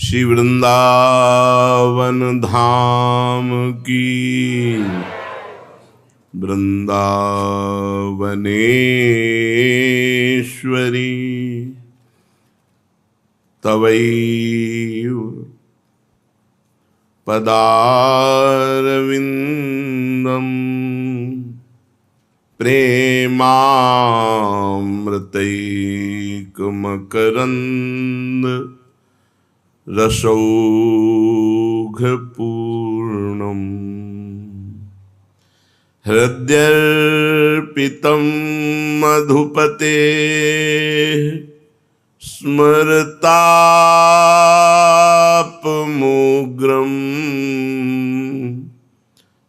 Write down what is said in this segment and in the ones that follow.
श्री वृंदावन धाम की, वृंदावनेश्वरी तवैव पदारविंदम प्रेमामृतैकमकरंद रसौघपूर्णम् हृद्यर्पितं मधुपते स्मरतापमुग्रं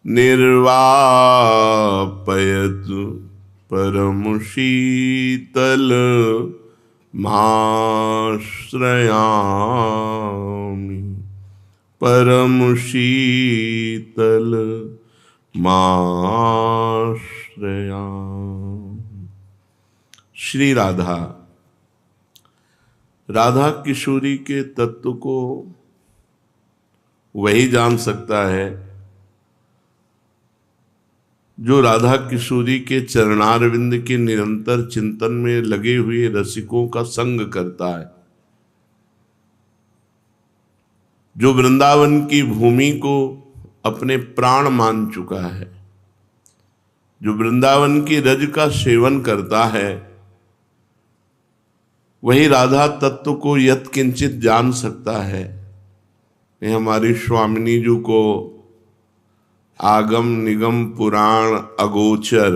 निर्वापयतु परमशीतल माश्रयामि परमशीतल माश्रयामि। श्री राधा किशोरी के तत्व को वही जान सकता है जो राधा किशोरी के चरणारविंद के निरंतर चिंतन में लगे हुए रसिकों का संग करता है, जो वृंदावन की भूमि को अपने प्राण मान चुका है, जो वृंदावन की रज का सेवन करता है, वही राधा तत्व को यत्किंचित जान सकता है। ये हमारी स्वामिनी जी को आगम निगम पुराण अगोचर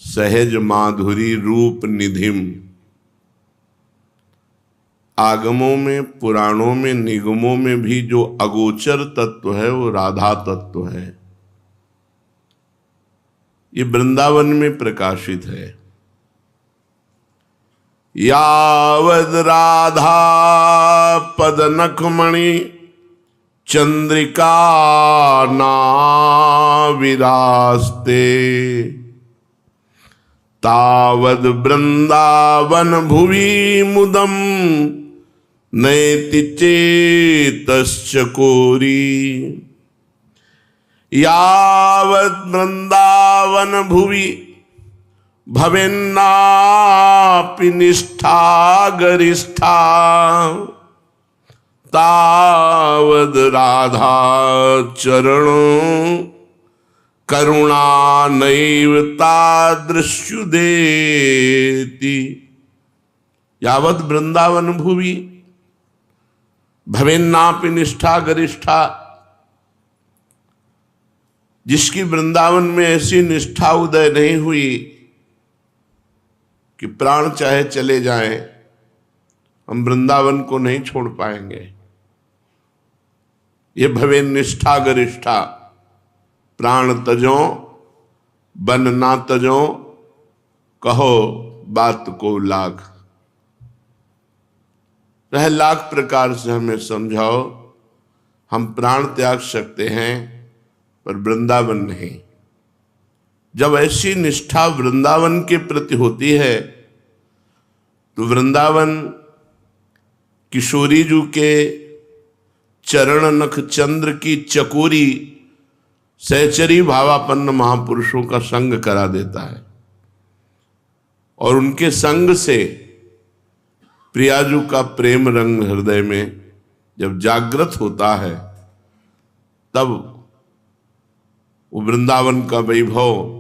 सहज माधुरी रूप निधिम, आगमों में पुराणों में निगमों में भी जो अगोचर तत्व है वो राधा तत्व है। ये वृंदावन में प्रकाशित है। यावद राधा पद नखमणि चंद्रिका नाविरास्ते तावद वृंदावन भुवि मुदम नैति चेतश्चकोरी। यावद वृंदावन भुवि भवेन्नापि निष्ठा गरिष्ठा तावद राधा चरणों करुणा नैव तादृश्युदेति। यावद वृंदावन भुवि भवेन्नापि निष्ठा गरिष्ठा, जिसकी वृंदावन में ऐसी निष्ठा उदय नहीं हुई कि प्राण चाहे चले जाएं, हम वृंदावन को नहीं छोड़ पाएंगे। ये भवे निष्ठा गरिष्ठा, प्राण तजो बन ना तजो, कहो बात को लाख। वह लाख प्रकार से हमें समझाओ, हम प्राण त्याग सकते हैं पर वृंदावन नहीं। जब ऐसी निष्ठा वृंदावन के प्रति होती है तो वृंदावन किशोरी जी के चरण नख चंद्र की चकोरी सहचरी भावापन्न महापुरुषों का संग करा देता है, और उनके संग से प्रियाजू का प्रेम रंग हृदय में जब जागृत होता है, तब वो वृंदावन का वैभव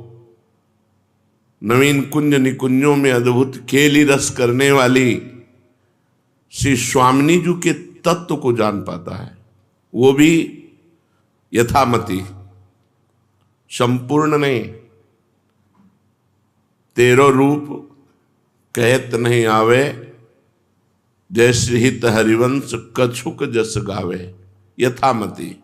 नवीन कुंज निकुंजों में अद्भुत खेली रस करने वाली श्री स्वामिनी जी के तत्व को जान पाता है। वो भी यथामति, संपूर्ण नहीं। तेरो रूप कहत नहीं आवे, जैसे हित हरिवंश कछुक जस गावे। यथामति,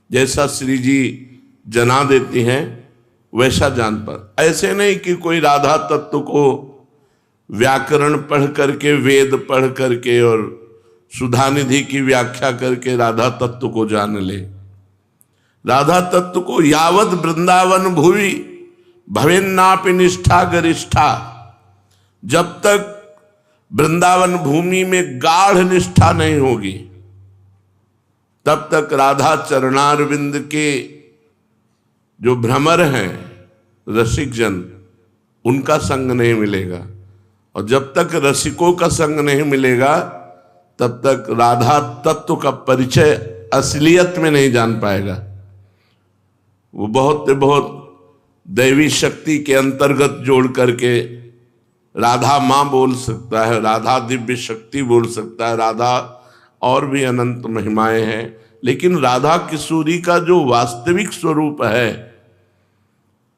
जैसा श्री जी जना देती हैं वैसा जान पर। ऐसे नहीं कि कोई राधा तत्व को व्याकरण पढ़ करके, वेद पढ़ करके और सुधानिधि की व्याख्या करके राधा तत्व को जान ले। राधा तत्व को यावत वृंदावन भुवि भवेन्नापि निष्ठा गरिष्ठा, जब तक वृंदावन भूमि में गाढ़ निष्ठा नहीं होगी, तब तक राधा चरणारविंद के जो भ्रमर हैं रसिक जन, उनका संग नहीं मिलेगा। और जब तक रसिकों का संग नहीं मिलेगा तब तक राधा तत्व का परिचय असलियत में नहीं जान पाएगा। वो बहुत दैवी शक्ति के अंतर्गत जोड़ करके राधा माँ बोल सकता है, राधा दिव्य शक्ति बोल सकता है, राधा और भी अनंत महिमाएं हैं, लेकिन राधा किशोरी का जो वास्तविक स्वरूप है,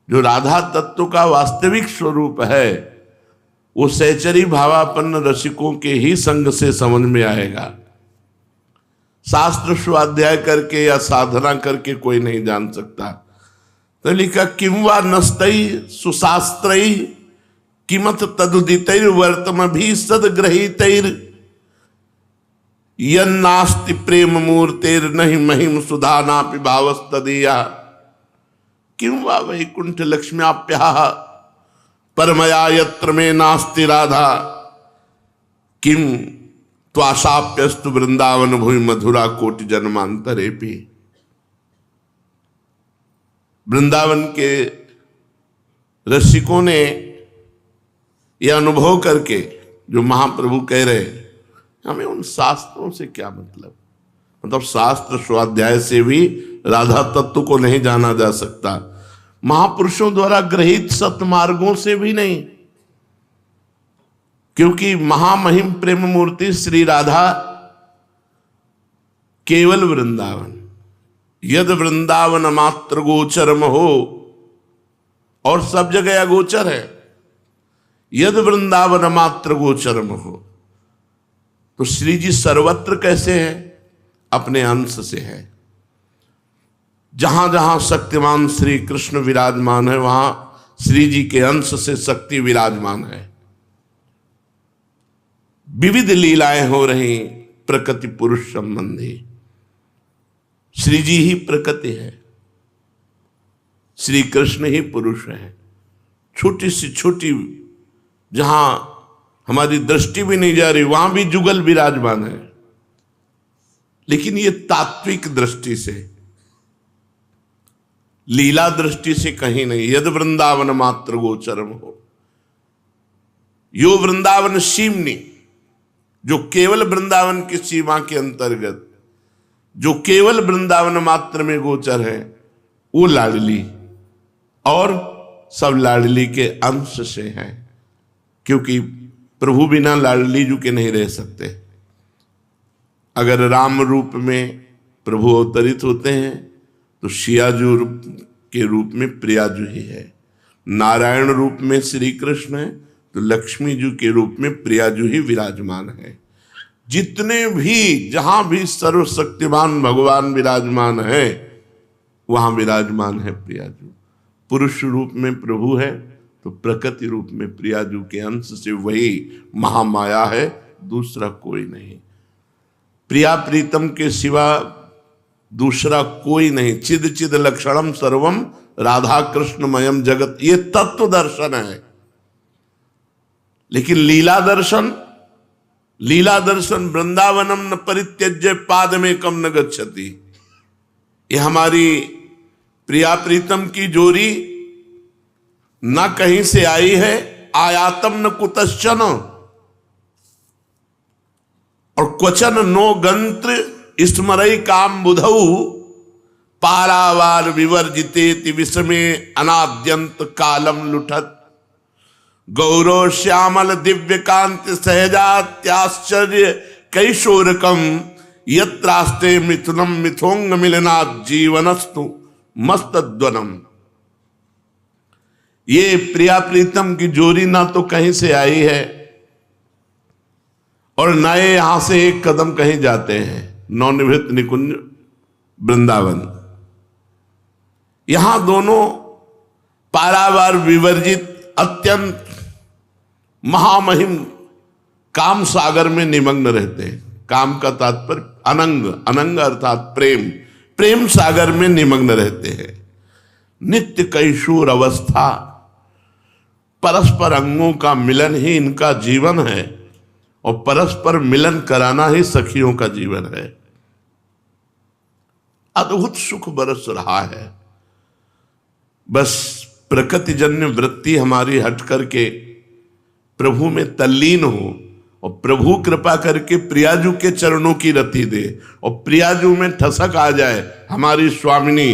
जो राधा तत्व का वास्तविक स्वरूप है, वो सहचरी भावापन्न रसिकों के ही संग से समझ में आएगा। शास्त्र स्वाध्याय करके या साधना करके कोई नहीं जान सकता। तो लिखा किम वा नस्तई सुशास्त्रई किमत तदुदितैर वर्तमभि सदग्रहीतैर यन्नास्ति प्रेम मूर्तेर नहीं महिम सुधानापि भावस्तदीया किम वा वैकुंठ लक्ष्म्याप्याः परमया यत्र में नास्ति राधा किम त्वाशाप्यस्तु वृंदावन भूमि मधुरा कोटि जन्मांतरेपि। वृंदावन के रसिकों ने यह अनुभव करके जो महाप्रभु कह रहे, हमें उन शास्त्रों से क्या मतलब शास्त्र स्वाध्याय से भी राधा तत्व को नहीं जाना जा सकता, महापुरुषों द्वारा ग्रहित सतमार्गों से भी नहीं, क्योंकि महामहिम प्रेम मूर्ति श्री राधा केवल वृंदावन, यद वृंदावन मात्र गोचरम हो, और सब जगह अगोचर है, यद वृंदावन मात्र गोचरम हो। तो श्री जी सर्वत्र कैसे है? अपने अंश से है। जहां जहां शक्तिमान श्री कृष्ण विराजमान है, वहां श्री जी के अंश से शक्ति विराजमान है। विविध लीलाएं हो रही प्रकृति पुरुष संबंधी। श्री जी ही प्रकृति है, श्री कृष्ण ही पुरुष है। छोटी सी छोटी, जहां हमारी दृष्टि भी नहीं जा रही, वहां भी जुगल विराजमान है, लेकिन ये तात्विक दृष्टि से, लीला दृष्टि से कहीं नहीं। यद वृंदावन मात्र गोचरम हो, यो वृंदावन सीमनी, जो केवल वृंदावन की सीमा के अंतर्गत, जो केवल वृंदावन मात्र में गोचर है, वो लाडली, और सब लाडली के अंश से हैं, क्योंकि प्रभु बिना लाडली जू के नहीं रह सकते। अगर राम रूप में प्रभु अवतरित होते हैं तो शियाजू के रूप में प्रियाजू ही है, नारायण रूप में श्री कृष्ण है तो लक्ष्मी जी के रूप में प्रियाजू ही विराजमान है। जितने भी, जहां भी सर्वशक्तिमान भगवान विराजमान है, वहां विराजमान है प्रियाजू। पुरुष रूप में प्रभु है तो प्रकृति रूप में प्रियाजू के अंश से वही महामाया है, दूसरा कोई नहीं। प्रिया प्रीतम के सिवा दूसरा कोई नहीं। चिद चिद लक्षणम सर्वम राधा कृष्णमयम जगत, ये तत्व दर्शन है। लेकिन लीला दर्शन वृंदावनम न परित्यज्य पाद में कम न गच्छति। ये हमारी प्रिया प्रीतम की जोड़ी न कहीं से आई है, आयातम न कुतश्चन, और क्वचन नो गंत्र स्मरई काम बुधऊ पारावार विवर्जितेति विषमे अनाद्यंत कालम लुठत। गौरव श्यामल दिव्य कांति सहजात्याश्चर्य कैशोरकम यत्रास्ते मिथुनम मिथोंग मिलना जीवनस्तु मस्तद्वनम। ये प्रिया प्रीतम की जोड़ी ना तो कहीं से आई है और न ये यहां से एक कदम कहीं जाते हैं। नवनिवृत्त निकुंज वृंदावन, यहां दोनों पारावार विवर्जित अत्यंत महामहिम काम सागर में निमग्न रहते हैं। काम का तात्पर्य अनंग, अनंग अर्थात प्रेम, प्रेम सागर में निमग्न रहते हैं। नित्य कैशोर अवस्था, परस्पर अंगों का मिलन ही इनका जीवन है। और परस्पर मिलन कराना ही सखियों का जीवन है। अद्भुत सुख बरस रहा है। बस प्रकृतिजन्य वृत्ति हमारी हट करके प्रभु में तल्लीन हो और प्रभु कृपा करके प्रियाजू के चरणों की रति दे और प्रियाजू में ठसक आ जाए, हमारी स्वामिनी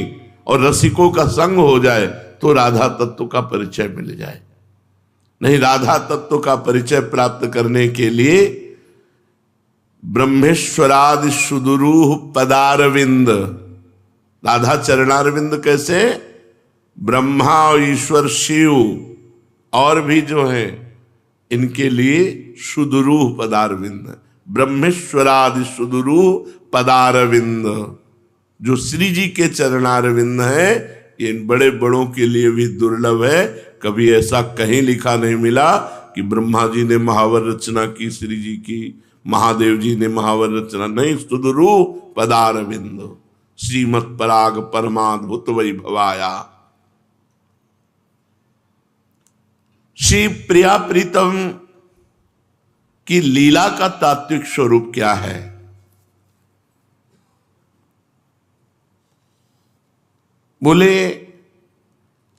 और रसिकों का संग हो जाए, तो राधा तत्व का परिचय मिल जाए। नहीं, राधा तत्व का परिचय प्राप्त करने के लिए ब्रह्मेश्वरादि सुदुरूह पदारविंद, राधा चरणारविंद कैसे? ब्रह्मा और ईश्वर शिव और भी जो हैं इनके लिए सुदुरूह पदारविंद, ब्रह्मेश्वरादि सुदुरूह पदारविंद, जो श्री जी के चरणारविंद है, ये इन बड़े बड़ों के लिए भी दुर्लभ है। कभी ऐसा कहीं लिखा नहीं मिला कि ब्रह्मा जी ने महावर रचना की, श्री जी की, महादेव जी ने महावर रचना, नहीं, सुदुरूह पदारविंद, श्रीमत् पराग परमाद्भुत वैभवाया। श्री प्रिया प्रीतम की लीला का तात्विक स्वरूप क्या है? बोले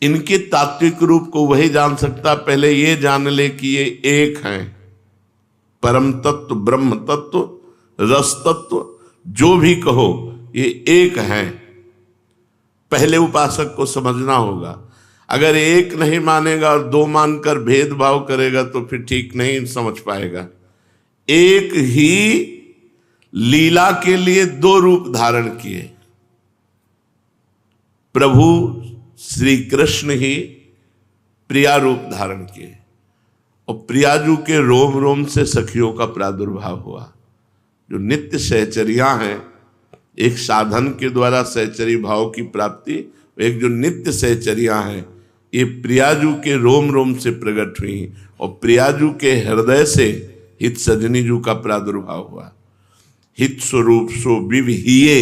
इनके तात्विक रूप को वही जान सकता, पहले ये जान ले कि ये एक हैं, परम तत्व, ब्रह्म तत्व, रस तत्व, जो भी कहो ये एक हैं। पहले उपासक को समझना होगा। अगर एक नहीं मानेगा और दो मानकर भेदभाव करेगा तो फिर ठीक नहीं समझ पाएगा। एक ही लीला के लिए दो रूप धारण किए। प्रभु श्री कृष्ण ही प्रिया रूप धारण किए और प्रियाजू के रोम रोम से सखियों का प्रादुर्भाव हुआ। जो नित्य सहचर्या हैं, एक साधन के द्वारा सहचरी भाव की प्राप्ति, एक जो नित्य सहचर्या हैं, ये प्रियाजू के रोम रोम से प्रकट हुई और प्रियाजू के हृदय से हित सजनी जू का प्रादुर्भाव हुआ। हित स्वरूप सो विविहिये,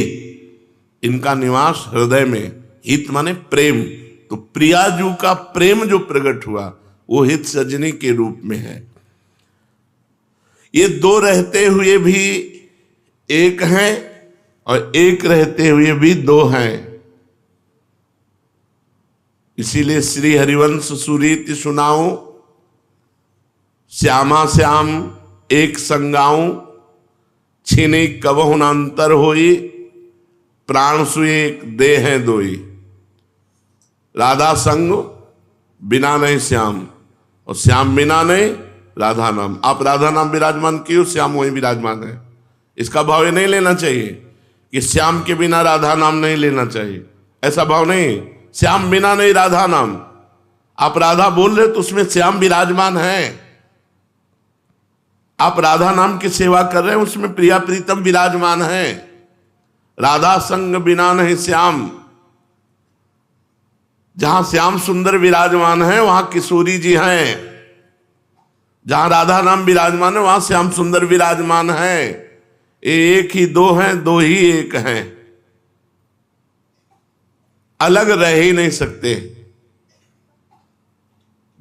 इनका निवास हृदय में। हित माने प्रेम, तो प्रियाजू का प्रेम जो प्रकट हुआ वो हित सजनी के रूप में है। ये दो रहते हुए भी एक हैं और एक रहते हुए भी दो हैं। इसीलिए श्री हरिवंश सुरीति सुनाऊं, श्यामा श्याम एक संगाऊं, छीने कबहु न अंतर होई, प्राण सुए देह दोई। राधा संग बिना नहीं श्याम और श्याम बिना नहीं राधा नाम। आप राधा नाम विराजमान किए, श्याम वही विराजमान है। इसका भाव ये नहीं लेना चाहिए कि श्याम के बिना राधा नाम नहीं लेना चाहिए, ऐसा भाव नहीं। श्याम बिना नहीं राधा नाम। आप राधा बोल रहे तो उसमें श्याम विराजमान है। आप राधा नाम की सेवा कर रहे हैं, उसमें प्रिया प्रीतम विराजमान है। राधा संग बिना नहीं श्याम। जहां श्याम सुंदर विराजमान है वहां किशोरी जी हैं। जहां राधा नाम विराजमान है वहां श्याम सुंदर विराजमान है। एक ही दो हैं, दो ही एक हैं, अलग रह ही नहीं सकते।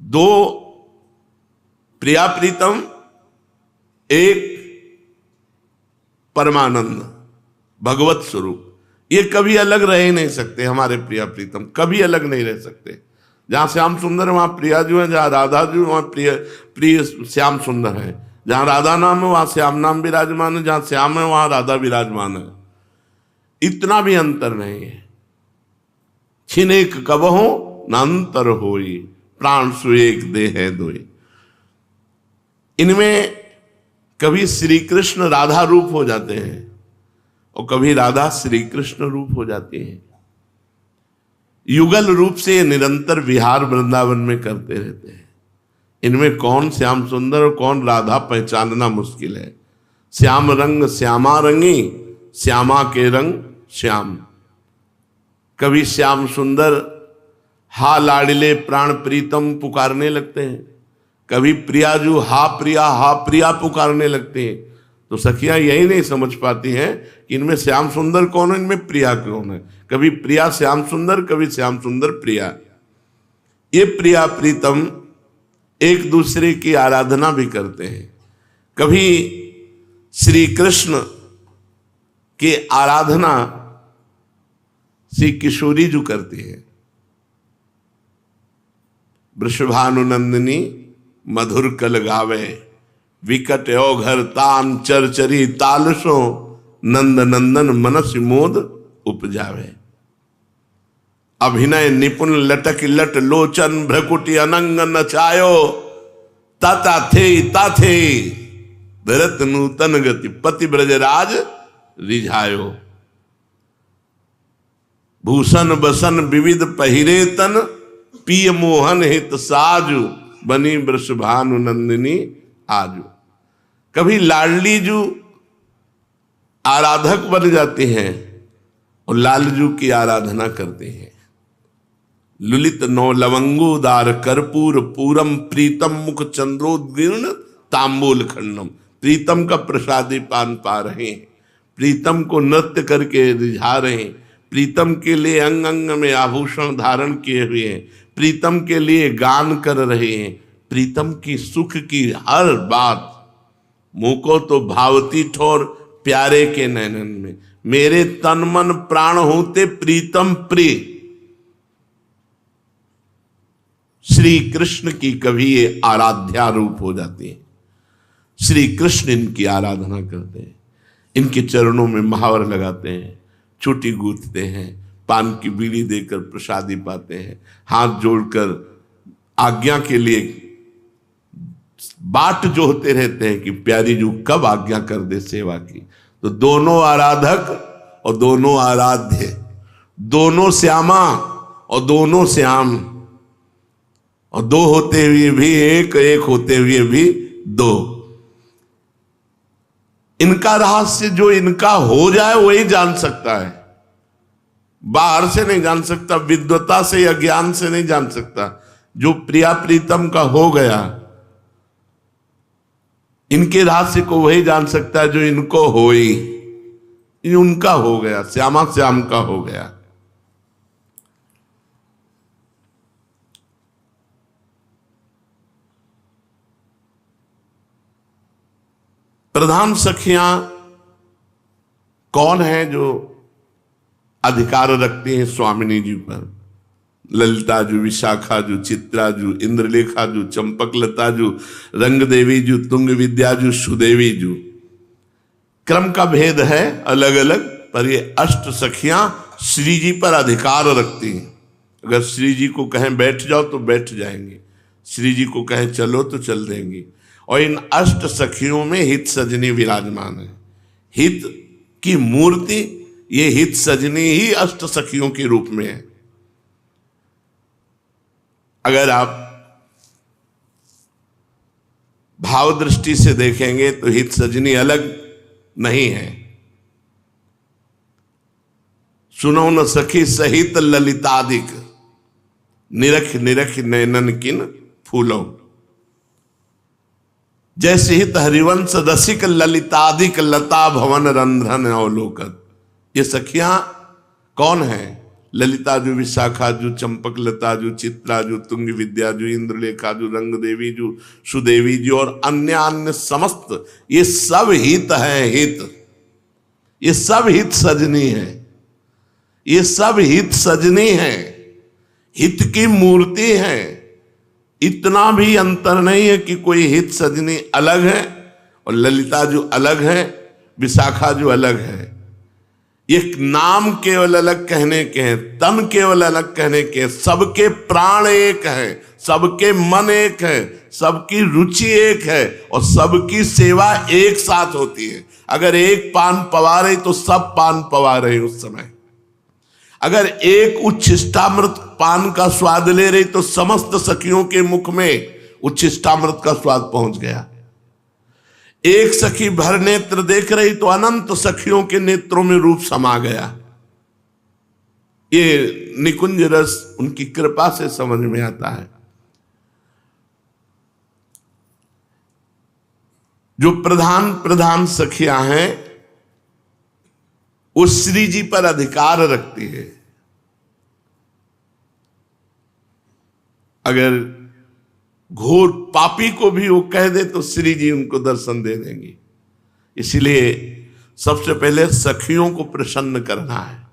दो प्रिया प्रीतम, एक परमानंद भगवत स्वरूप, ये कभी अलग रह ही नहीं सकते। हमारे प्रिया प्रीतम कभी अलग नहीं रह सकते। जहां श्याम सुंदर है वहां प्रिया जी है, जहां राधा जी वहां प्रिय श्याम सुंदर है। जहां राधा नाम है वहां श्याम नाम विराजमान है, जहां श्याम है वहां राधा विराजमान है। इतना भी अंतर नहीं है। छिनेक कबहो नांतर होई, प्राण सुएक देह दोई। इनमें कभी श्री कृष्ण राधा रूप हो जाते हैं और कभी राधा श्री कृष्ण रूप हो जाती है। युगल रूप से ये निरंतर विहार वृंदावन में करते रहते हैं। इनमें कौन श्याम सुंदर और कौन राधा पहचानना मुश्किल है। श्याम रंग श्यामा रंगी, श्यामा के रंग श्याम। कभी श्याम सुंदर हा लाडले प्राण प्रीतम पुकारने लगते हैं, कभी प्रियाजू हा प्रिया पुकारने लगते हैं। तो सखियां यही नहीं समझ पाती हैं कि इनमें श्याम सुंदर कौन है, इनमें प्रिया कौन है। कभी प्रिया श्याम सुंदर, कभी श्याम सुंदर प्रिया। ये प्रिया प्रीतम एक दूसरे की आराधना भी करते हैं। कभी श्री कृष्ण की आराधना श्री किशोरी जी करती है। वृषभानुनंदिनी मधुर कल गावे, विकट औघर तान चरचरी तालसो, नंद नंदन मनस मोद उपजावे। अभिनय निपुण लटक लट लोचन, भ्रकुटी अनंग नचायो, ताता थे भरत नूतन गति, पति ब्रजराज रिझायो। भूषण बसन विविध पहिरे तन, पिय मोहन हित साजु, बनी वृषभानु नंदिनी आजू। कभी लाडली जू आराधक बन जाती हैं और लालजू की आराधना करते हैं। लुलित नौ लवंगोदार कर्पूर पूरम, प्रीतम मुख चंद्रोदीर्ण तांबूल खंडम। प्रीतम का प्रसादी पान पा रहे हैं, प्रीतम को नृत्य करके रिझा रहे हैं, प्रीतम के लिए अंग अंग में आभूषण धारण किए हुए हैं, प्रीतम के लिए गान कर रहे हैं। प्रीतम की सुख की हर बात मुँह को तो भावती ठोर, प्यारे के नैनन में मेरे तन मन प्राण होते प्रीतम प्रिय। श्री कृष्ण की कभी ये आराध्या रूप हो जाती है। श्री कृष्ण इनकी आराधना करते हैं, इनके चरणों में महावर लगाते हैं, चोटी गूंथते हैं, पान की बीड़ी देकर प्रसादी पाते हैं, हाथ जोड़कर आज्ञा के लिए बाट जोहते रहते हैं कि प्यारी जू कब आज्ञा कर दे सेवा की। तो दोनों आराधक और दोनों आराध्य, दोनों श्यामा और दोनों श्याम, और दो होते हुए भी एक, एक होते हुए भी दो। इनका रहस्य जो इनका हो जाए वही जान सकता है, बाहर से नहीं जान सकता, विद्वता से या ज्ञान से नहीं जान सकता। जो प्रिया प्रीतम का हो गया, इनके रहस्य को वही जान सकता है जो इनको हो ही, उनका हो गया, श्यामा श्याम का हो गया। प्रधान सखियां कौन है जो अधिकार रखती हैं स्वामिनी जी पर? ललिता जू, विशाखा जू, चित्रा जू, इंद्रलेखा जू, चंपकलता जू, रंग देवी जू, तुंग विद्या जू, सुदेवी जू। क्रम का भेद है अलग अलग, पर ये अष्ट सखियां श्री जी पर अधिकार रखती हैं। अगर श्री जी को कहें बैठ जाओ तो बैठ जाएंगे, श्री जी को कहें चलो तो चल देंगी। और इन अष्ट सखियों में हित सजनी विराजमान है। हित की मूर्ति ये हित सजनी ही अष्ट सखियों के रूप में है। अगर आप भाव दृष्टि से देखेंगे तो हित सजनी अलग नहीं है। सुनो न सखी सहित ललितादिक, निरख निरख नैनन किन फूलों। जैसे हित हरिवंश रसिक ललितादिक, लता भवन रंध्रन अवलोकन। ये सखियां कौन है? ललिता जू, विशाखा जू, चंपकलता जू, चित्रा जू, तुंग विद्या जू, इंद्रलेखा जू, रंग देवी जू, सुदेवी जी और अन्य अन्य समस्त, ये सब हित है। हित, ये सब हित सजनी है, ये सब हित सजनी है, हित की मूर्ति है। इतना भी अंतर नहीं है कि कोई हित सजनी अलग है और ललिता जो अलग है, विशाखा जो अलग है। ये नाम केवल अलग कहने के हैं, तन केवल अलग कहने के हैं। सबके प्राण एक है, सबके मन एक है, सबकी रुचि एक है और सबकी सेवा एक साथ होती है। अगर एक पान पवा रही तो सब पान पवा रहे उस समय। अगर एक उच्छिष्टामृत पान का स्वाद ले रही तो समस्त सखियों के मुख में उच्छिष्टामृत का स्वाद पहुंच गया। एक सखी भर नेत्र देख रही तो अनंत सखियों के नेत्रों में रूप समा गया। ये निकुंज रस उनकी कृपा से समझ में आता है। जो प्रधान प्रधान सखियां हैं वो श्री जी पर अधिकार रखती है। अगर घोर पापी को भी वो कह दे तो श्री जी उनको दर्शन दे देंगी। इसलिए सबसे पहले सखियों को प्रसन्न करना है।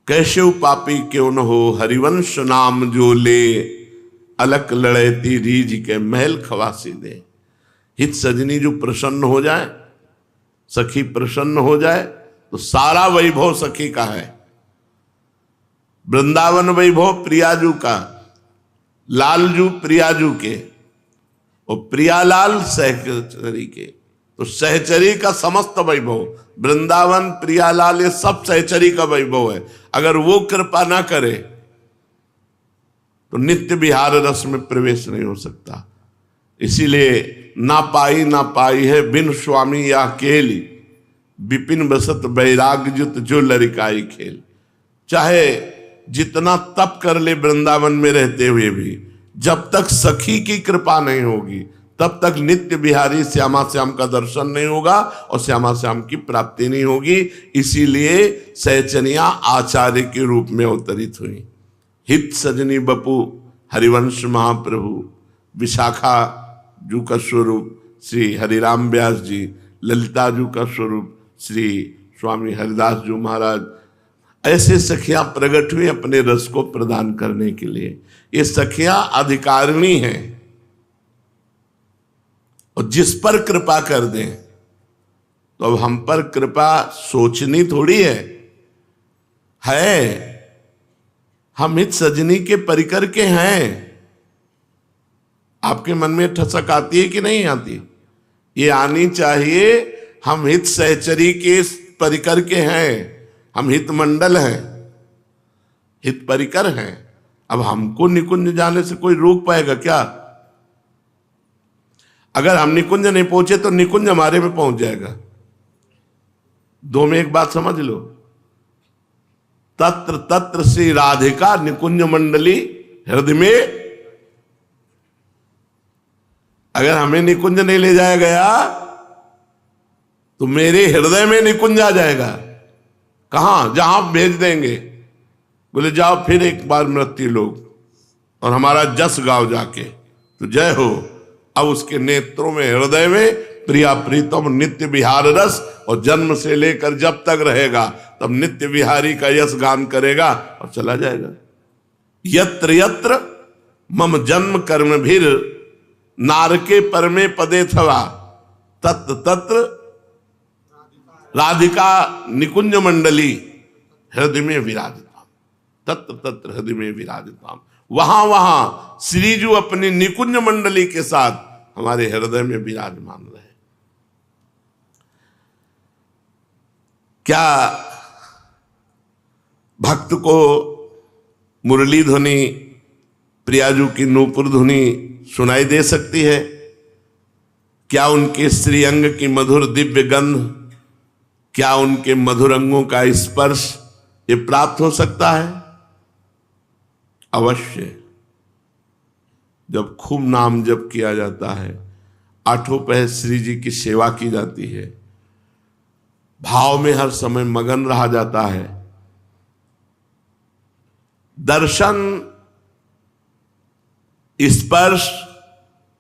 कैसे पापी क्यों न हो, हरिवंश नाम जो ले, अलक लड़ेती रीझ के महल खवासी दे। हित सजनी जो प्रसन्न हो जाए, सखी प्रसन्न हो जाए, तो सारा वैभव सखी का है। वृंदावन वैभव प्रियाजू का, लालजू प्रियाजू के, और प्रियालाल सहचरी के। तो सहचरी का समस्त वैभव, वृंदावन प्रियालाल, ये सब सहचरी का वैभव है। अगर वो कृपा ना करे तो नित्य विहार रस में प्रवेश नहीं हो सकता। इसीलिए ना पाई है बिन स्वामी या केली, विपिन बसत बैराग्युत जो लरिकाई खेल। चाहे जितना तप कर ले वृंदावन में रहते हुए भी, जब तक सखी की कृपा नहीं होगी तब तक नित्य बिहारी श्यामा श्याम का दर्शन नहीं होगा और श्यामा श्याम की प्राप्ति नहीं होगी। इसीलिए सहचनिया आचार्य के रूप में अवतरित हुई। हित सजनी बपू हरिवंश महाप्रभु, विशाखा जू का स्वरूप श्री हरिराम व्यास जी, ललिता जू का स्वरूप श्री स्वामी हरिदास जी महाराज, ऐसे सखियां प्रकट हुई अपने रस को प्रदान करने के लिए। ये सखियां अधिकारिणी हैं, और जिस पर कृपा कर दें तो अब हम पर कृपा सोचनी थोड़ी है। हम हित सजनी के परिकर के हैं। आपके मन में ठसक आती है कि नहीं आती? ये आनी चाहिए। हम हित सहचरी के परिकर के हैं, हम हित मंडल हैं, हित परिकर हैं। अब हमको निकुंज जाने से कोई रोक पाएगा क्या? अगर हम निकुंज नहीं पहुंचे तो निकुंज हमारे में पहुंच जाएगा। दो में एक बात समझ लो, तत्र तत्र श्री राधिका निकुंज मंडली हृदय में। अगर हमें निकुंज नहीं ले जाया गया तो मेरे हृदय में निकुंज आ जाएगा। कहां? जहां भेज देंगे, बोले जाओ फिर एक बार मृत्यु लोग और हमारा जस गाओ जाके, तो जय हो। अब उसके नेत्रों में, हृदय में प्रिया प्रीतम नित्य विहार रस, और जन्म से लेकर जब तक रहेगा तब नित्य विहारी का यश गान करेगा और चला जाएगा। यत्र यत्र मम जन्म कर्म भीर नारके परमे पदे थवा, तत्र तत्र राधिका निकुंज मंडली हृदय में विराजिताम, तत्र तत्र हृदय में विराजिताम। वहां वहां श्रीजू अपनी निकुंज मंडली के साथ हमारे हृदय में विराजमान रहे। क्या भक्त को मुरली ध्वनि, प्रियाजू की नूपुर ध्वनि सुनाई दे सकती है? क्या उनके श्रीअंग की मधुर दिव्य गंध, क्या उनके मधुर अंगों का स्पर्श ये प्राप्त हो सकता है? अवश्य। जब खूब नाम जप किया जाता है, आठों पहर श्री जी की सेवा की जाती है, भाव में हर समय मगन रहा जाता है, दर्शन, स्पर्श,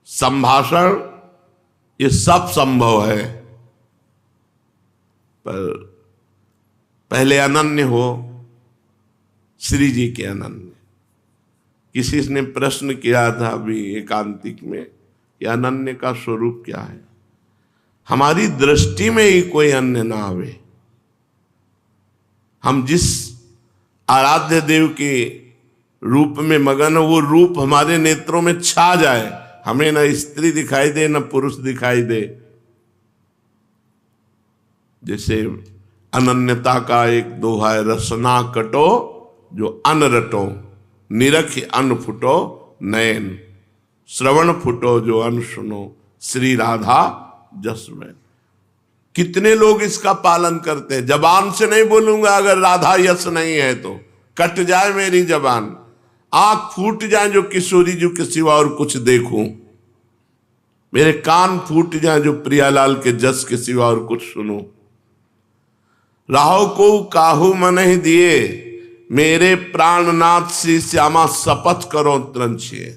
संभाषण, ये सब संभव है। पर पहले अनन्य हो, श्री जी के अनन्य। किसी ने प्रश्न किया था अभी एकांतिक में कि अनन्य का स्वरूप क्या है? हमारी दृष्टि में ही कोई अन्य ना आवे। हम जिस आराध्य देव के रूप में मगन हो, वो रूप हमारे नेत्रों में छा जाए, हमें न स्त्री दिखाई दे न पुरुष दिखाई दे। जैसे अनन्यता का एक दोहा है, रसना कटो जो अन रटो, निरख अन फुटो नयन, श्रवण फुटो जो अन सुनो, श्री राधा जस में। कितने लोग इसका पालन करते हैं? जबान से नहीं बोलूंगा अगर राधा यश नहीं है तो, कट जाए मेरी जबान, आंख फूट जाए जो किशोरी जी के सिवा और कुछ देखूं, मेरे कान फूट जाए जो प्रियालाल के जस के सिवा और कुछ सुनूं। राहो को काहू मन ही दिए, मेरे प्राणनाथ श्री श्यामा शपथ करो त्रंछिए।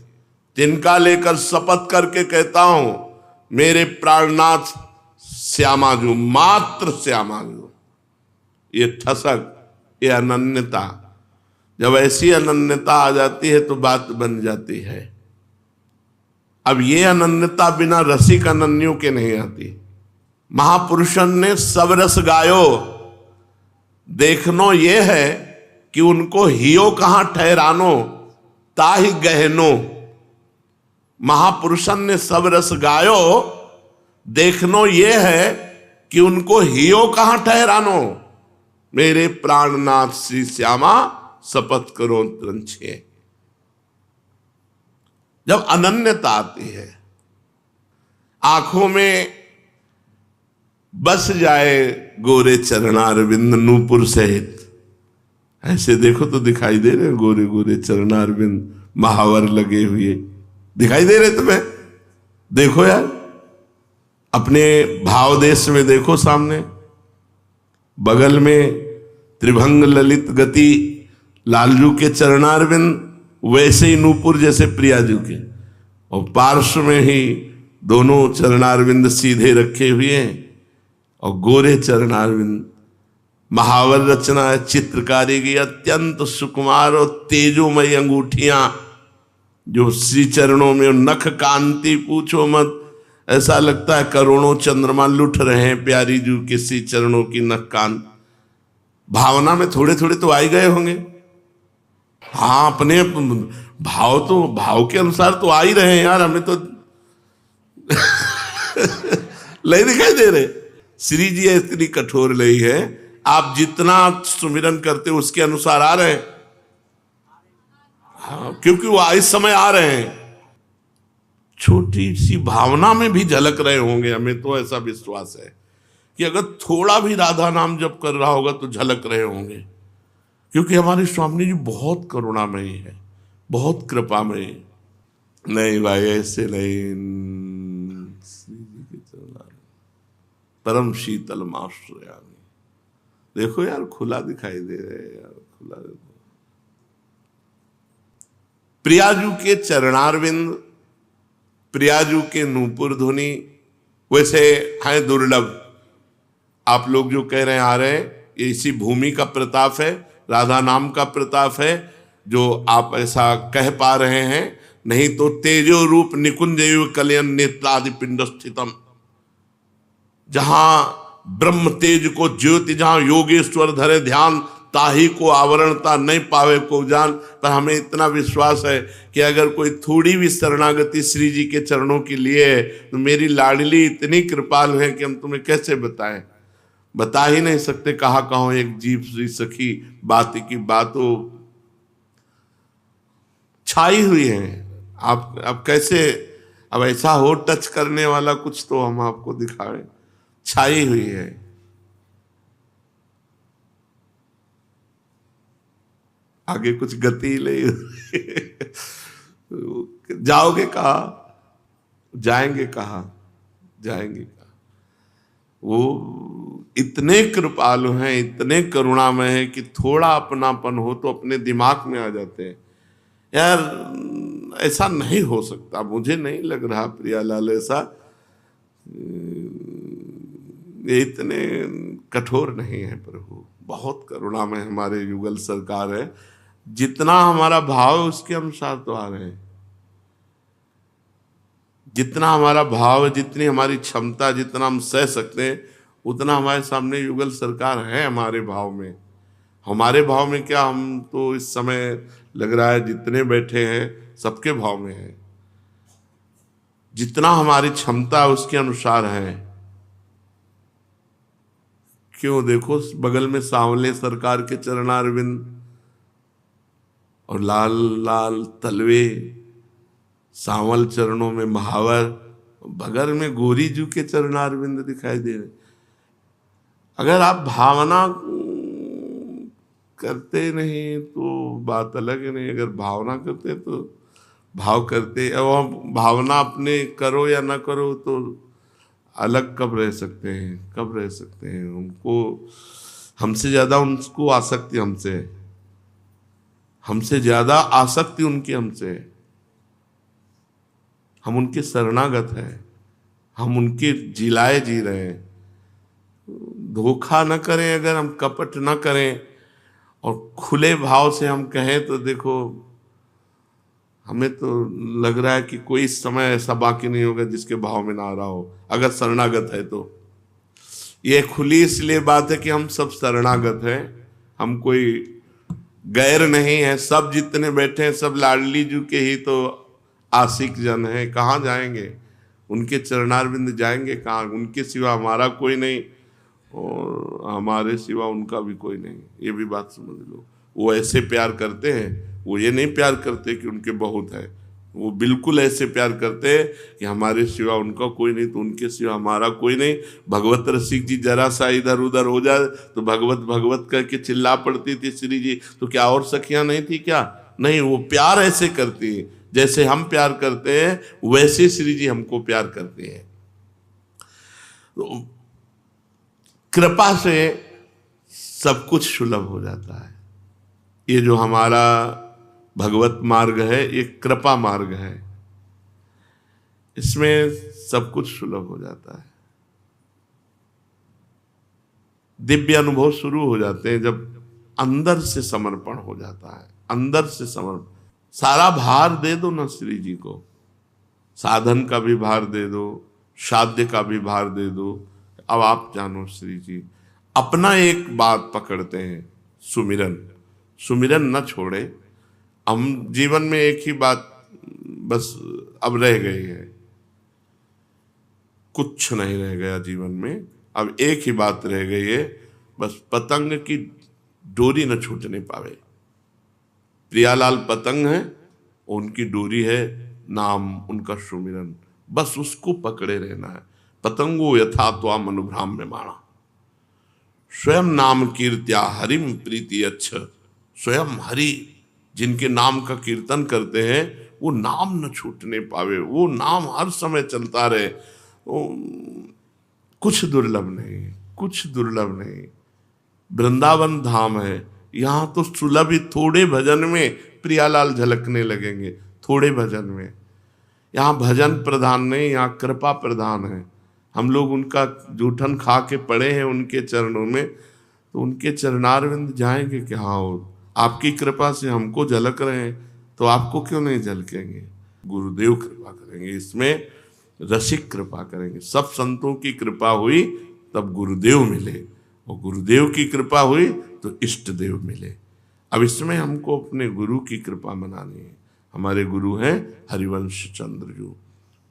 तिनका लेकर शपथ करके कहता हूं, मेरे प्राणनाथ श्यामा जो, मात्र श्यामा जो, ये ठसक, ये अनन्यता, जब ऐसी अनन्यता आ जाती है तो बात बन जाती है। अब ये अनन्यता बिना रसिक अनन्यों के नहीं आती। महापुरुषन ने सब रस गायो, देखनो ये है कि उनको हियो कहां ठहरानो, ताहि गहनो। महापुरुषन ने सब रस गायो, देखनो ये है कि उनको हियो कहां ठहरानो। मेरे प्राणनाथ श्री श्यामा शपथ करो त्रंछिए। जब अनन्यता आती है, आंखों में बस जाए गोरे चरणारविंद नूपुर सहित। ऐसे देखो तो दिखाई दे रहे गोरे गोरे चरणारविंद, महावर लगे हुए दिखाई दे रहे तुम्हें? देखो यार, अपने भाव देश में देखो, सामने बगल में त्रिभंग ललित गति लालजू के चरणारविंद, वैसे ही नूपुर जैसे प्रियाजू के, और पार्श्व में ही दोनों चरणारविंद सीधे रखे हुए हैं और गोरे चरणारविंद। महावर रचना है, चित्रकारी की अत्यंत सुकुमार और तेजोमयी अंगूठियां जो श्री चरणों में, नख कांति पूछो मत, ऐसा लगता है करोड़ों चंद्रमा लुट रहे हैं प्यारी जू के श्री चरणों की नख कांति। भावना में थोड़े थोड़े तो आ ही गए होंगे। हाँ, अपने भाव तो भाव के अनुसार तो आ ही रहे हैं यार, हमें तो नहीं दिखाई दे रहे। श्री जी इतनी कठोर नहीं है, आप जितना सुमिरन करते हो उसके अनुसार आ रहे हैं। हाँ, क्योंकि वो इस समय आ रहे हैं, छोटी सी भावना में भी झलक रहे होंगे। हमें तो ऐसा विश्वास है कि अगर थोड़ा भी राधा नाम जप कर रहा होगा तो झलक रहे होंगे, क्योंकि हमारे स्वामी जी बहुत करुणामयी है, बहुत कृपामयी। नहीं भाई, ऐसे नहीं। परम शीतल माश्रयामि, देखो यार, खुला दिखाई दे रहे हैं यार, खुला। प्रियाजू के चरणारविंद, प्रियाजू के नूपुर ध्वनि वैसे हैं दुर्लभ। आप लोग जो कह रहे हैं आ रहे हैं, ये इसी भूमि का प्रताप है, राधा नाम का प्रताप है जो आप ऐसा कह पा रहे हैं। नहीं तो तेजो रूप निकुंजैव कलयन नेत्रादि पिंड स्थितम, जहां ब्रह्म तेज को ज्योति, जहां योगेश्वर धरे ध्यान, ताही को आवरणता नहीं पावे को जान। पर हमें इतना विश्वास है कि अगर कोई थोड़ी भी शरणागति श्री जी के चरणों के लिए है तो मेरी लाडली इतनी कृपालु है कि हम तुम्हें कैसे बताएं, बता ही नहीं सकते। कहाँ कहो एक जीव श्री सखी बात की बातों छाई हुई है। आप कैसे, अब ऐसा हो टच करने वाला कुछ तो हम आपको दिखाएं, छाई हुई है। आगे कुछ गति नहीं। जाओगे कहा, जाएंगे कहा, जाएंगे कहा। वो इतने कृपालु हैं, इतने करुणामय हैं कि थोड़ा अपनापन हो तो अपने दिमाग में आ जाते हैं। यार ऐसा नहीं हो सकता, मुझे नहीं लग रहा प्रियालाल ऐसा, ये इतने कठोर नहीं है प्रभु, बहुत करुणामय हमारे युगल सरकार है। जितना हमारा भाव है उसके अनुसार तो आ रहे हैं, जितना हमारा भाव है, जितनी हमारी क्षमता, जितना हम सह सकते हैं, उतना हमारे सामने युगल सरकार है। हमारे भाव में, हमारे भाव में क्या, हम तो इस समय लग रहा है जितने बैठे हैं सबके भाव में है। जितना हमारी क्षमता उसके अनुसार है। क्यों, देखो बगल में सांवले सरकार के चरणारविंद और लाल लाल तलवे, सांवल चरणों में महावर, बगल में गोरी जू के चरणारविंद दिखाई दे रहे। अगर आप भावना करते नहीं तो बात अलग है, नहीं अगर भावना करते तो भाव करते, अब भावना अपने करो या ना करो तो अलग कब रह सकते हैं, कब रह सकते हैं। उनको हमसे ज्यादा उनको आसक्ति हमसे है। हमसे ज्यादा आसक्ति उनकी हमसे है। हम उनके शरणागत हैं, हम उनके जिलाए जी रहे हैं। धोखा न करें, अगर हम कपट न करें और खुले भाव से हम कहें तो देखो, हमें तो लग रहा है कि कोई समय ऐसा बाकी नहीं होगा जिसके भाव में ना आ रहा हो, अगर शरणागत है तो। ये खुली इसलिए बात है कि हम सब शरणागत हैं, हम कोई गैर नहीं है। सब जितने बैठे हैं सब लाडली जी के ही तो आशिक जन हैं। कहाँ जाएंगे? उनके चरणारविंद जाएंगे कहाँ? उनके सिवा हमारा कोई नहीं और हमारे सिवा उनका भी कोई नहीं। ये भी बात समझ लो। वो ऐसे प्यार करते हैं, वो ये नहीं प्यार करते कि उनके बहुत है, वो बिल्कुल ऐसे प्यार करते हैं कि हमारे सिवा उनका कोई नहीं तो उनके सिवा हमारा कोई नहीं। भगवत रसिक जी जरा सा इधर उधर हो जाए तो भगवत भगवत करके चिल्ला पड़ती थी श्री जी, तो क्या और सखियां नहीं थी क्या? नहीं, वो प्यार ऐसे करती है जैसे हम प्यार करते हैं, वैसे श्री जी हमको प्यार करते हैं। तो कृपा से सब कुछ सुलभ हो जाता है। ये जो हमारा भगवत मार्ग है, ये कृपा मार्ग है, इसमें सब कुछ सुलभ हो जाता है। दिव्य अनुभव शुरू हो जाते हैं जब अंदर से समर्पण हो जाता है। अंदर से समर्पण, सारा भार दे दो ना श्री जी को, साधन का भी भार दे दो, साध्य का भी भार दे दो। अब आप जानो श्री जी, अपना एक बात पकड़ते हैं, सुमिरन। सुमिरन न छोड़े। हम जीवन में एक ही बात बस अब रह गई है, कुछ नहीं रह गया जीवन में, अब एक ही बात रह गई है, बस पतंग की डोरी न छूटने पावे। प्रियालाल पतंग है, उनकी डोरी है नाम, उनका सुमिरन, बस उसको पकड़े रहना है। पतंगो यथा त्वाम अनुभ्राम्य माणा, स्वयं नाम कीर्त्या हरिम प्रीति अच्छ। स्वयं हरि जिनके नाम का कीर्तन करते हैं, वो नाम न छूटने पावे, वो नाम हर समय चलता रहे। कुछ दुर्लभ नहीं, कुछ दुर्लभ नहीं। वृंदावन धाम है, यहाँ तो सुलभ ही, थोड़े भजन में प्रियालाल झलकने लगेंगे, थोड़े भजन में। यहाँ भजन प्रधान नहीं, यहाँ कृपा प्रधान है। हम लोग उनका जूठन खा के पड़े हैं उनके चरणों में, तो उनके चरणारविंद जाएंगे कि हाँ, और आपकी कृपा से हमको झलक रहे हैं, तो आपको क्यों नहीं झलकेंगे? गुरुदेव कृपा करेंगे, इसमें रसिक कृपा करेंगे। सब संतों की कृपा हुई तब गुरुदेव मिले, और गुरुदेव की कृपा हुई तो इष्ट देव मिले। अब इसमें हमको अपने गुरु की कृपा मनानी है। हमारे गुरु हैं हरिवंश चंद्र जी,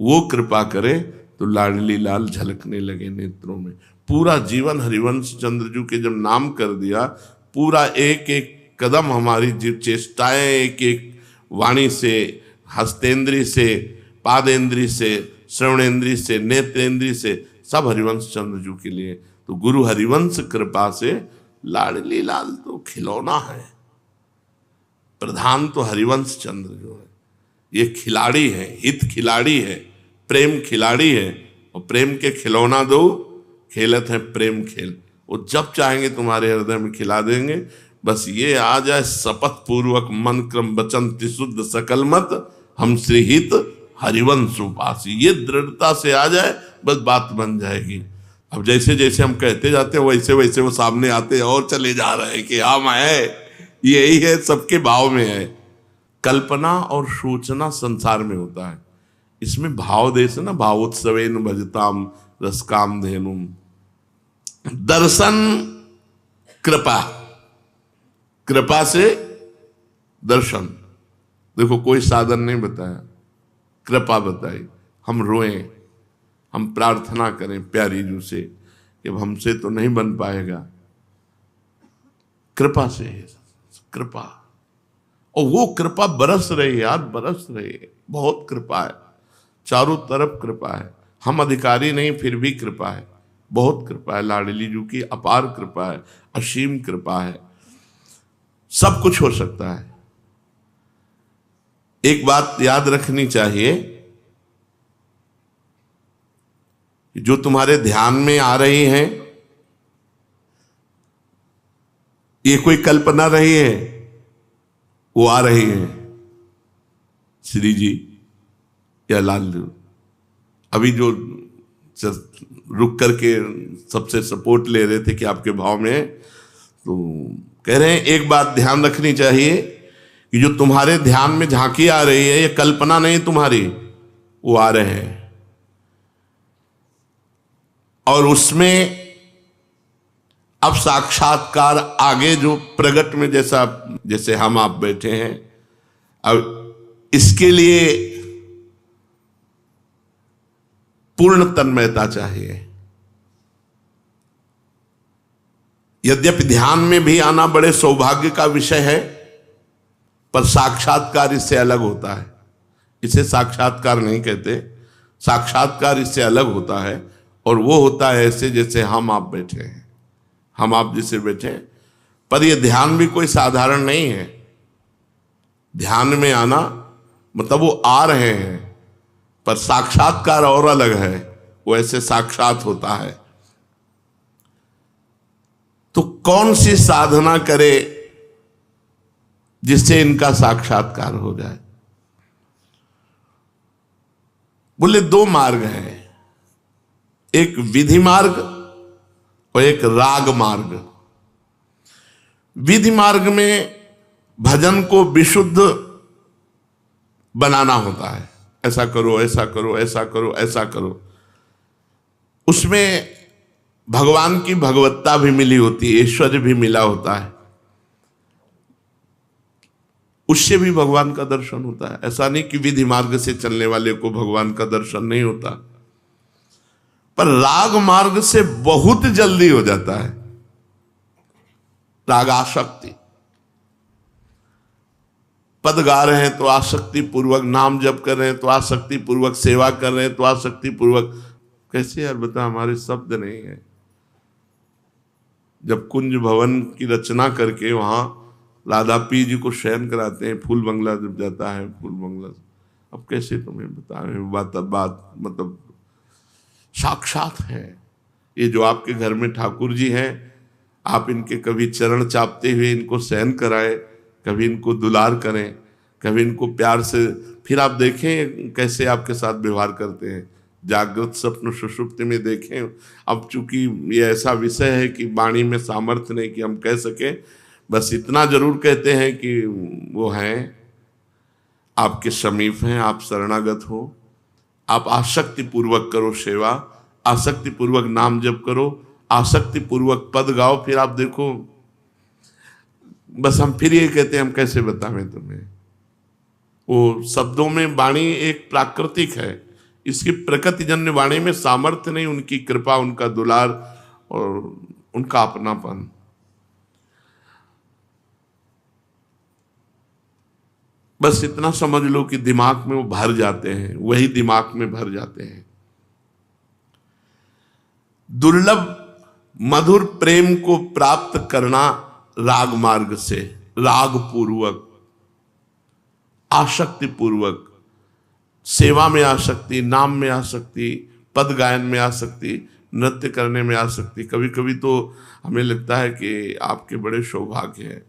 वो कृपा करें तो लाडली लाल झलकने लगे नेत्रों में। पूरा जीवन हरिवंश चंद्र जी के जब नाम कर दिया, पूरा एक एक कदम हमारी चेष्टाएं, एक एक वाणी से, हस्तेंद्री से, पादेंद्री से, श्रवणेंद्री से, नेत्रेंद्री से, सब हरिवंश चंद्र जी के लिए। तो गुरु हरिवंश कृपा से लाडली लाल तो खिलौना है, प्रधान तो हरिवंश चंद्र जो है, ये खिलाड़ी है, हित खिलाड़ी है, प्रेम खिलाड़ी है। और प्रेम के खिलौना दो, खेलत है प्रेम खेल। वो जब चाहेंगे तुम्हारे हृदय में खिला देंगे। बस ये आ जाए शपथ पूर्वक, मन क्रम वचन त्रिशुद्ध सकल मत, हम श्री हित हरिवंश उपासी। ये दृढ़ता से आ जाए, बस बात बन जाएगी। अब जैसे जैसे हम कहते जाते हैं वैसे वैसे वो सामने आते और चले जा रहे हैं कि हाँ मैं, यही है, सबके भाव में है। कल्पना और सूचना संसार में होता है, इसमें भाव देश ना, भावोत्सवेन भजताम रसकाम धेनुम। दर्शन कृपा, कृपा से दर्शन। देखो कोई साधन नहीं बताया, कृपा बताई। हम रोएं, हम प्रार्थना करें प्यारी जू से कि हमसे तो नहीं बन पाएगा, कृपा से है, कृपा। और वो कृपा बरस रही है यार, बरस रही है, बहुत कृपा है, चारों तरफ कृपा है। हम अधिकारी नहीं, फिर भी कृपा है, बहुत कृपा है। लाडली जू की अपार कृपा है, असीम कृपा है, सब कुछ हो सकता है। एक बात याद रखनी चाहिए, जो तुम्हारे ध्यान में आ रही हैं, ये कोई कल्पना रही है, वो आ रही हैं श्री जी या लाल जी। अभी जो रुक करके सबसे सपोर्ट ले रहे थे कि आपके भाव में, तो कह रहे हैं एक बात ध्यान रखनी चाहिए कि जो तुम्हारे ध्यान में झांकी आ रही है ये कल्पना नहीं तुम्हारी, वो आ रहे हैं और उसमें अब साक्षात्कार आगे जो प्रगट में जैसे हम आप बैठे हैं, अब इसके लिए पूर्ण तन्मयता चाहिए। यद्यपि ध्यान में भी आना बड़े सौभाग्य का विषय है, पर साक्षात्कार इससे अलग होता है। इसे साक्षात्कार नहीं कहते, साक्षात्कार इससे अलग होता है और वो होता है ऐसे जैसे हम आप बैठे हैं, हम आप जैसे बैठे हैं। पर यह ध्यान भी कोई साधारण नहीं है। ध्यान में आना मतलब वो आ रहे हैं, पर साक्षात्कार और अलग है, वो ऐसे साक्षात होता है। तो कौन सी साधना करे जिससे इनका साक्षात्कार हो जाए? बोले दो मार्ग हैं, एक विधि मार्ग और एक राग मार्ग। विधि मार्ग में भजन को विशुद्ध बनाना होता है, ऐसा करो ऐसा करो ऐसा करो ऐसा करो। उसमें भगवान की भगवत्ता भी मिली होती है, ऐश्वर्य भी मिला होता है, उससे भी भगवान का दर्शन होता है। ऐसा नहीं कि विधि मार्ग से चलने वाले को भगवान का दर्शन नहीं होता, पर राग मार्ग से बहुत जल्दी हो जाता है। राग आसक्ति, पद गा रहे हैं तो आसक्ति पूर्वक, नाम जप कर रहे हैं तो आसक्ति पूर्वक, सेवा कर रहे हैं तो आसक्ति पूर्वक। कैसे यार बता, हमारे शब्द नहीं है। जब कुंज भवन की रचना करके वहां राधा पी जी को शयन कराते हैं, फूल बंगला जब जाता है, फूल बंगला, अब कैसे तुम्हें बताएं, बात मतलब साक्षात है। ये जो आपके घर में ठाकुर जी हैं, आप इनके कभी चरण चापते हुए इनको शयन कराएं, कभी इनको दुलार करें, कभी इनको प्यार से, फिर आप देखें कैसे आपके साथ व्यवहार करते हैं। जागृत स्वप्न सुषुप्ति में देखें। अब चूंकि ये ऐसा विषय है कि वाणी में सामर्थ्य नहीं कि हम कह सकें, बस इतना जरूर कहते हैं कि वो हैं, आपके समीप हैं, आप शरणागत हो, आप आसक्ति पूर्वक करो सेवा, आसक्ति पूर्वक नाम जप करो, आसक्ति पूर्वक पद गाओ, फिर आप देखो। बस हम फिर ये कहते हैं, हम कैसे बतावें तुम्हें। वो शब्दों में वाणी एक प्राकृतिक है, इसकी प्रकृतिजन्य वाणी में सामर्थ्य नहीं, उनकी कृपा, उनका दुलार और उनका अपनापन। बस इतना समझ लो कि दिमाग में वो भर जाते हैं, वही दिमाग में भर जाते हैं। दुर्लभ मधुर प्रेम को प्राप्त करना राग मार्ग से, राग पूर्वक, आसक्ति पूर्वक, सेवा में आसक्ति, नाम में आसक्ति, पद गायन में आसक्ति, नृत्य करने में आसक्ति। कभी कभी तो हमें लगता है कि आपके बड़े सौभाग्य है,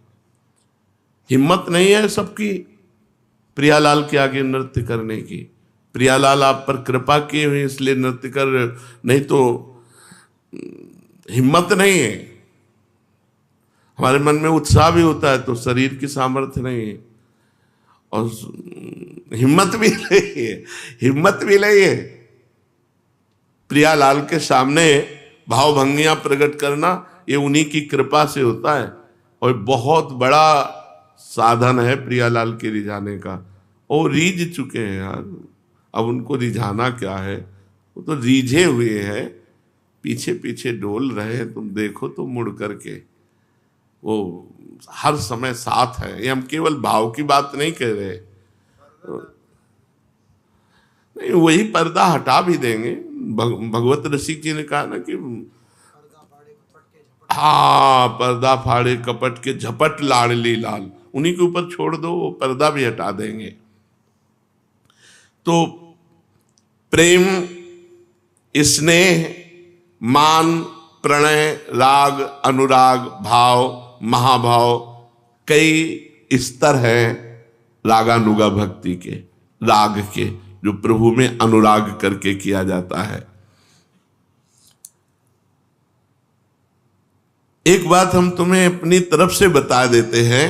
हिम्मत नहीं है सबकी प्रियालाल के आगे नृत्य करने की। प्रियालाल आप पर कृपा किए हुए इसलिए नृत्य कर, नहीं तो हिम्मत नहीं है। हमारे मन में उत्साह भी होता है तो शरीर की सामर्थ्य नहीं है और हिम्मत भी नहीं है, हिम्मत भी नहीं है। प्रियालाल के सामने भावभंगियां प्रकट करना ये उन्हीं की कृपा से होता है और बहुत बड़ा साधन है प्रियालाल के रिझाने का। और रीझ चुके हैं यार, अब उनको रिझाना क्या है, वो तो रीझे हुए हैं, पीछे पीछे डोल रहे हैं। तुम देखो तो मुड़ करके, वो हर समय साथ है। ये हम केवल भाव की बात नहीं कह रहे, नहीं वही पर्दा हटा भी देंगे। भगवत रसिक जी ने कहा ना कि हाँ, पर्दा फाड़े कपट के झपट लाडली लाल, उन्हीं के ऊपर छोड़ दो, वो पर्दा भी हटा देंगे। तो प्रेम, स्नेह, मान, प्रणय, राग, अनुराग, भाव, महाभाव, कई स्तर हैं रागानुगा भक्ति के, राग के, जो प्रभु में अनुराग करके किया जाता है। एक बात हम तुम्हें अपनी तरफ से बता देते हैं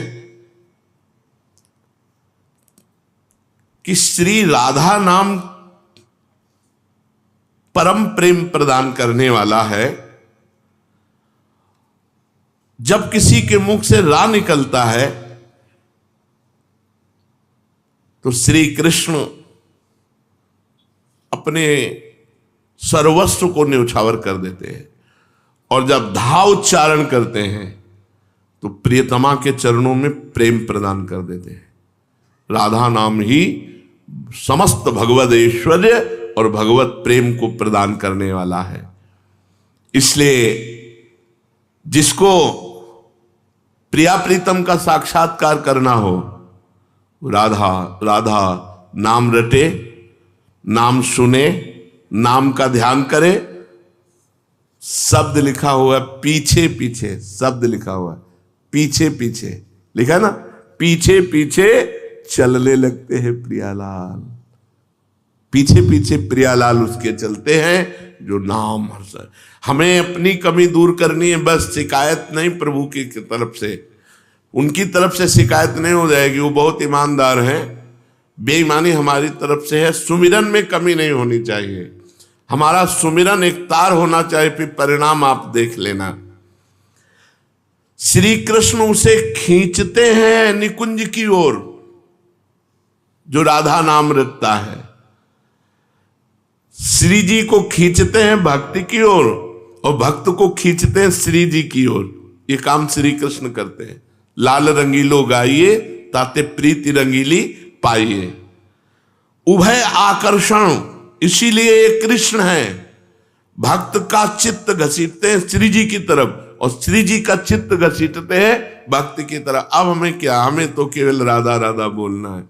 कि श्री राधा नाम परम प्रेम प्रदान करने वाला है। जब किसी के मुख से रा निकलता है तो श्री कृष्ण अपने सर्वस्व को न्यौछावर कर देते हैं, और जब धा उच्चारण करते हैं तो प्रियतमा के चरणों में प्रेम प्रदान कर देते हैं। राधा नाम ही समस्त भगवद ऐश्वर्य और भगवत प्रेम को प्रदान करने वाला है। इसलिए जिसको प्रिया प्रीतम का साक्षात्कार करना हो, राधा राधा नाम रटे, नाम सुने, नाम का ध्यान करे। शब्द लिखा हुआ है पीछे पीछे, शब्द लिखा हुआ है पीछे पीछे, लिखा है ना, पीछे पीछे चलने लगते हैं प्रियालाल। पीछे पीछे प्रियालाल उसके चलते हैं जो नाम हर्ष। हमें अपनी कमी दूर करनी है, बस शिकायत नहीं प्रभु की तरफ से, उनकी तरफ से शिकायत नहीं हो जाएगी, वो बहुत ईमानदार हैं। बेईमानी हमारी तरफ से है। सुमिरन में कमी नहीं होनी चाहिए, हमारा सुमिरन एक तार होना चाहिए, फिर परिणाम आप देख लेना। श्री कृष्ण उसे खींचते हैं निकुंज की ओर जो राधा नाम रखता है, श्री जी को खींचते हैं भक्ति की ओर और भक्त को खींचते हैं श्री जी की ओर। ये काम श्री कृष्ण करते हैं। लाल रंगीलो गाइए ताते प्रीति रंगीली पाइए। उभय आकर्षण, इसीलिए ये कृष्ण है। भक्त का चित्त घसीटते हैं श्री जी की तरफ और श्री जी का चित्त घसीटते हैं भक्ति की तरफ। अब हमें क्या, हमें तो केवल राधा राधा बोलना है,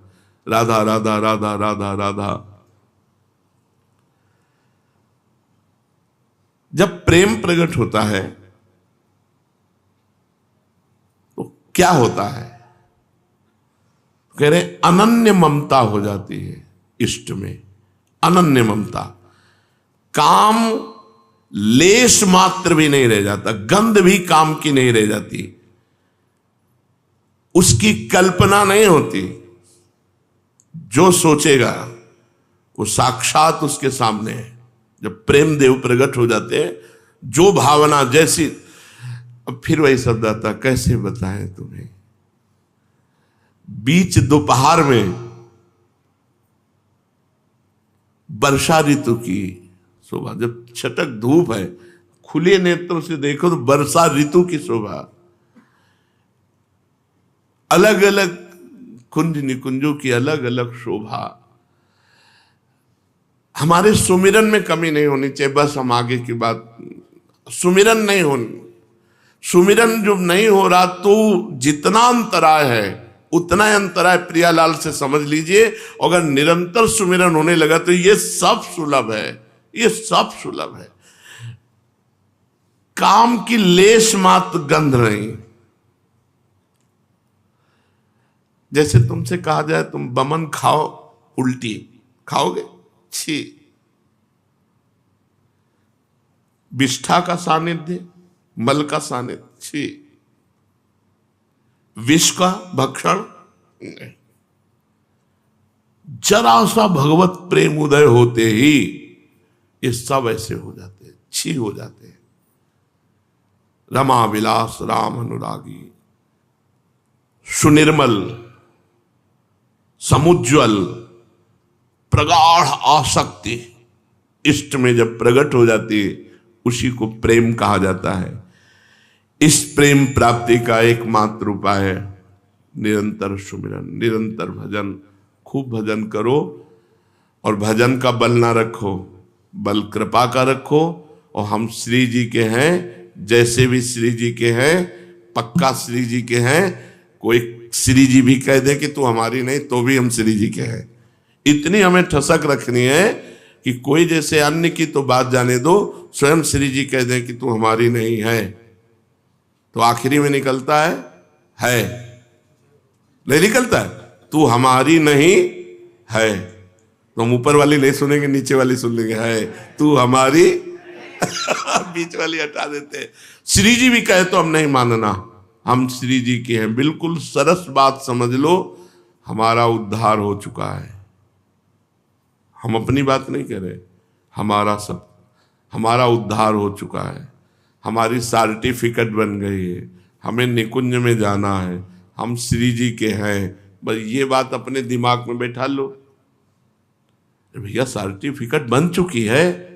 राधा राधा राधा राधा राधा। जब प्रेम प्रकट होता है तो क्या होता है, कह रहे अनन्य ममता हो जाती है इष्ट में, अनन्य ममता। काम लेश मात्र भी नहीं रह जाता, गंध भी काम की नहीं रह जाती, उसकी कल्पना नहीं होती। जो सोचेगा वो साक्षात उसके सामने है। जब प्रेम देव प्रकट हो जाते हैं, जो भावना जैसी, अब फिर वही शब्द आता, कैसे बताएं तुम्हें। बीच दोपहर में वर्षा ऋतु की शोभा, जब छटक धूप है, खुले नेत्रों से देखो तो वर्षा ऋतु की शोभा। अलग अलग कुंज निकुंजों की अलग अलग शोभा। हमारे सुमिरन में कमी नहीं होनी चाहिए। बस हम आगे की बात, सुमिरन नहीं होनी, सुमिरन जो नहीं हो रहा तो जितना अंतराय है उतना अंतराय प्रियालाल से समझ लीजिए। अगर निरंतर सुमिरन होने लगा तो ये सब सुलभ है, ये सब सुलभ है। काम की लेश मात्र गंध नहीं। जैसे तुमसे कहा जाए तुम बमन खाओ, उल्टी खाओगे, छी। विष्ठा का सानिध्य, मल का सानिध्य, छी। विष का भक्षण, जरा सा भगवत प्रेम उदय होते ही ये सब ऐसे हो जाते हैं, छी हो जाते हैं। रमा विलास राम अनुरागी, सुनिर्मल, समुज्वल, प्रगाढ़ आसक्ति इष्ट में जब प्रकट हो जाती है, उसी को प्रेम कहा जाता है। इस प्रेम प्राप्ति का एकमात्र उपाय है निरंतर सुमिरन, निरंतर भजन। खूब भजन करो और भजन का बल ना रखो, बल कृपा का रखो। और हम श्री जी के हैं, जैसे भी श्री जी के हैं, पक्का श्री जी के हैं। कोई श्री जी भी कह दे कि तू हमारी नहीं, तो भी हम श्री जी के हैं। इतनी हमें ठसक रखनी है कि कोई जैसे अन्य की तो बात जाने दो, स्वयं श्री जी कह दे कि तू हमारी नहीं है, तो आखिरी में निकलता है। नहीं निकलता है, तू हमारी नहीं है, तो हम ऊपर वाली नहीं सुनेंगे, नीचे वाली सुन लेंगे, है तू हमारी बीच वाली हटा देते हैं। श्री जी भी कहे तो हम नहीं मानना, हम श्री जी के हैं, बिल्कुल सरस बात समझ लो, हमारा उद्धार हो चुका है। हम अपनी बात नहीं कह रहे, हमारा उद्धार हो चुका है, हमारी सर्टिफिकेट बन गई है, हमें निकुंज में जाना है, हम श्री जी के हैं। बस ये बात अपने दिमाग में बैठा लो, भैया सर्टिफिकेट बन चुकी है।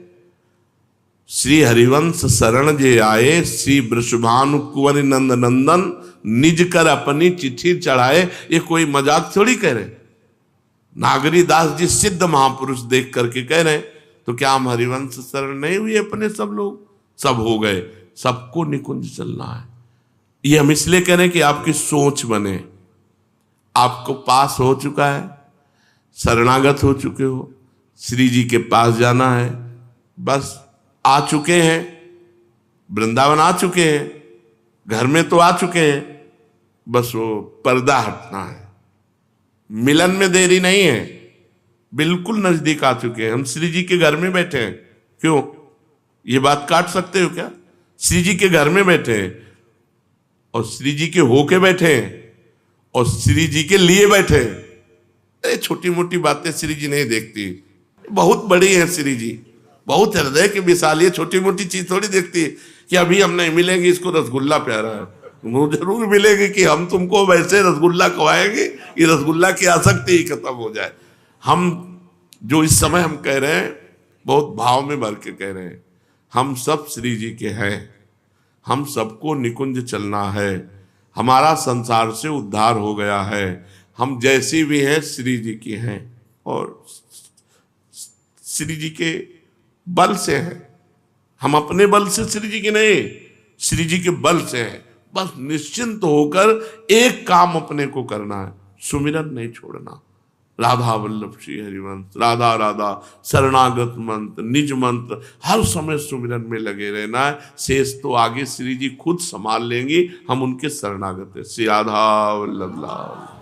श्री हरिवंश शरण जे आए, श्री वृषभानु कुंवर नंद नंदन, निज कर अपनी चिट्ठी चढ़ाए। ये कोई मजाक थोड़ी कह रहे, नागरी दास जी सिद्ध महापुरुष देख करके कह रहे, तो क्या हम हरिवंश शरण नहीं हुए अपने? सब लोग सब हो गए, सबको निकुंज चलना है। ये हम इसलिए कह रहे हैं कि आपकी सोच बने, आपको पास हो चुका है, शरणागत हो चुके हो, श्री जी के पास जाना है, बस आ चुके हैं, वृंदावन आ चुके हैं, घर में तो आ चुके हैं, बस वो पर्दा हटना है। मिलन में देरी नहीं है, बिल्कुल नजदीक आ चुके हैं, हम श्री जी के घर में बैठे हैं। क्यों ये बात काट सकते हो क्या? श्री जी के घर में बैठे हैं और श्री जी के होके बैठे हैं और श्री जी के लिए बैठे हैं। अरे छोटी मोटी बातें श्री जी नहीं देखती, बहुत बड़ी है श्री जी, बहुत हृदय की विशाल, ये छोटी मोटी चीज थोड़ी देखती है कि अभी हम नहीं मिलेंगे, इसको रसगुल्ला प्यारा है, वो जरूर मिलेगी कि हम तुमको वैसे रसगुल्ला खवाएंगे, ये रसगुल्ला की आसक्ति ही खत्म हो जाए। हम जो इस समय हम कह रहे हैं, बहुत भाव में भर के कह रहे हैं, हम सब श्री जी के हैं, हम सबको निकुंज चलना है, हमारा संसार से उद्धार हो गया है, हम जैसी भी हैं श्री जी की हैं और श्री जी के बल से हैं। हम अपने बल से श्री जी के नहीं, श्री जी के बल से हैं। बस निश्चिंत होकर एक काम अपने को करना है, सुमिरन नहीं छोड़ना। राधा वल्लभ श्री हरिवंश, राधा राधा, शरणागत मंत्र, निज मंत्र, हर समय सुमिरन में लगे रहना है। शेष तो आगे श्री जी खुद संभाल लेंगी, हम उनके शरणागत है। श्री राधा वल्लभ लाल।